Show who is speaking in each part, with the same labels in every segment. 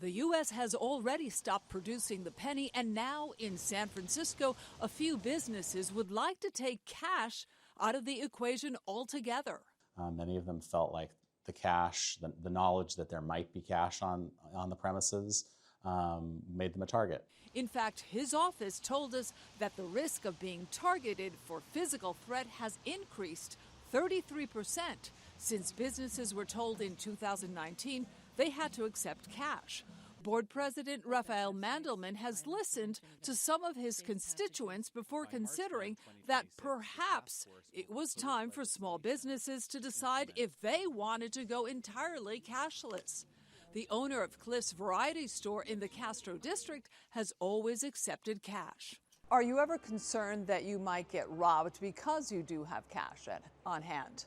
Speaker 1: The U.S. has already stopped producing the penny, and now in San Francisco, a few businesses would like to take cash out of the equation altogether.
Speaker 2: Many of them felt like the cash, the knowledge that there might be cash on the premises, made them a target.
Speaker 1: In fact, his office told us that the risk of being targeted for physical threat has increased 33% since businesses were told in 2019 they had to accept cash. Board President Rafael Mandelman has listened to some of his constituents before considering that perhaps it was time for small businesses to decide if they wanted to go entirely cashless. The owner of Cliff's Variety Store in the Castro district has always accepted cash. Are you ever concerned that you might get robbed because you do have cash on hand?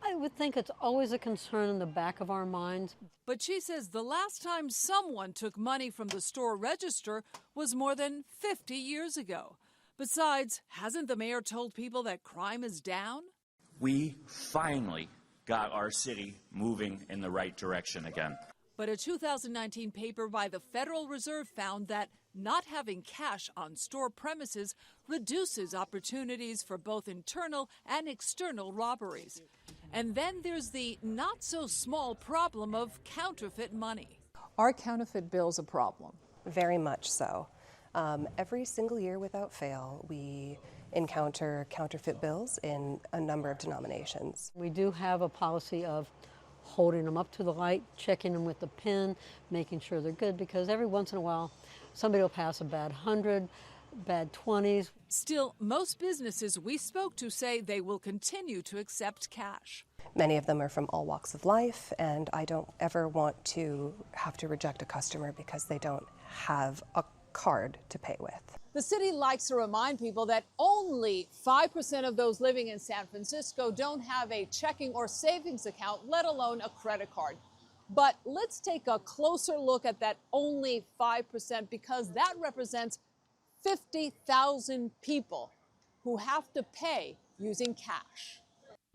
Speaker 3: I would think it's always a concern in the back of our minds.
Speaker 1: But she says the last time someone took money from the store register was more than 50 years ago. Besides, hasn't the mayor told people that crime is down?
Speaker 4: We finally got our city moving in the right direction again.
Speaker 1: But a 2019 paper by the Federal Reserve found that not having cash on store premises reduces opportunities for both internal and external robberies. And then there's the not-so-small problem of counterfeit money. Are counterfeit bills a problem?
Speaker 5: Very much so. Every single year without fail, we encounter counterfeit bills in a number of denominations.
Speaker 3: We do have a policy of holding them up to the light, checking them with the pin, making sure they're good, because every once in a while somebody will pass a bad 100, bad 20s.
Speaker 1: Still, most businesses we spoke to say they will continue to accept cash.
Speaker 5: Many of them are from all walks of life, and I don't ever want to have to reject a customer because they don't have a card to pay with.
Speaker 1: The city likes to remind people that only 5% of those living in San Francisco don't have a checking or savings account, let alone a credit card. But let's take a closer look at that only 5%, because that represents 50,000 people who have to pay using cash.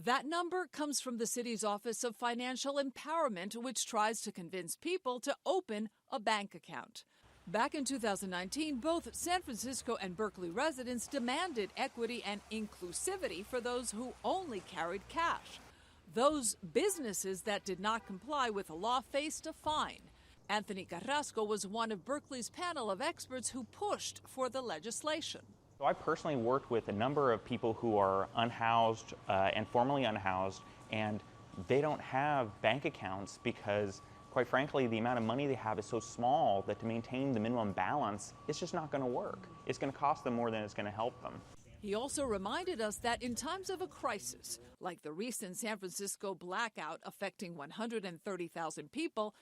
Speaker 1: That number comes from the city's Office of Financial Empowerment, which tries to convince people to open a bank account. Back in 2019, both San Francisco and Berkeley residents demanded equity and inclusivity for those who only carried cash. Those businesses that did not comply with the law faced a fine. Anthony Carrasco was one of Berkeley's panel of experts who pushed for the legislation.
Speaker 6: So I personally worked with a number of people who are unhoused and formerly unhoused, and they don't have bank accounts because, quite frankly, the amount of money they have is so small that to maintain the minimum balance, it's just not going to work. It's going to cost them more than it's going to help them.
Speaker 1: He also reminded us that in times of a crisis, like the recent San Francisco blackout affecting 130,000 people,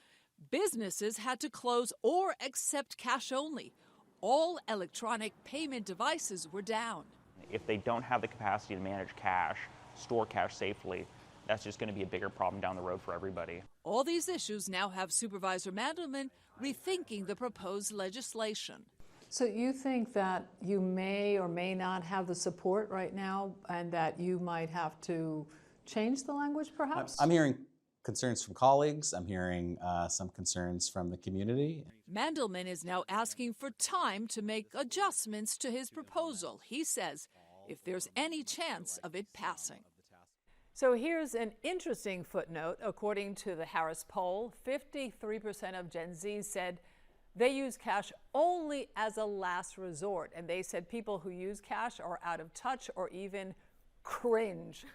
Speaker 1: businesses had to close or accept cash only. All electronic payment devices were down.
Speaker 6: If they don't have the capacity to manage cash, store cash safely, that's just going to be a bigger problem down the road for everybody.
Speaker 1: All these issues now have Supervisor Mandelman rethinking the proposed legislation.
Speaker 7: So you think that you may or may not have the support right now, and that you might have to change the language perhaps?
Speaker 2: I'm hearing concerns from colleagues. I'm hearing some concerns from the community.
Speaker 1: Mandelman is now asking for time to make adjustments to his proposal. He says if there's any chance of it passing. So here's an interesting footnote. According to the Harris poll, 53% of Gen Z said they use cash only as a last resort. And they said people who use cash are out of touch or even cringe.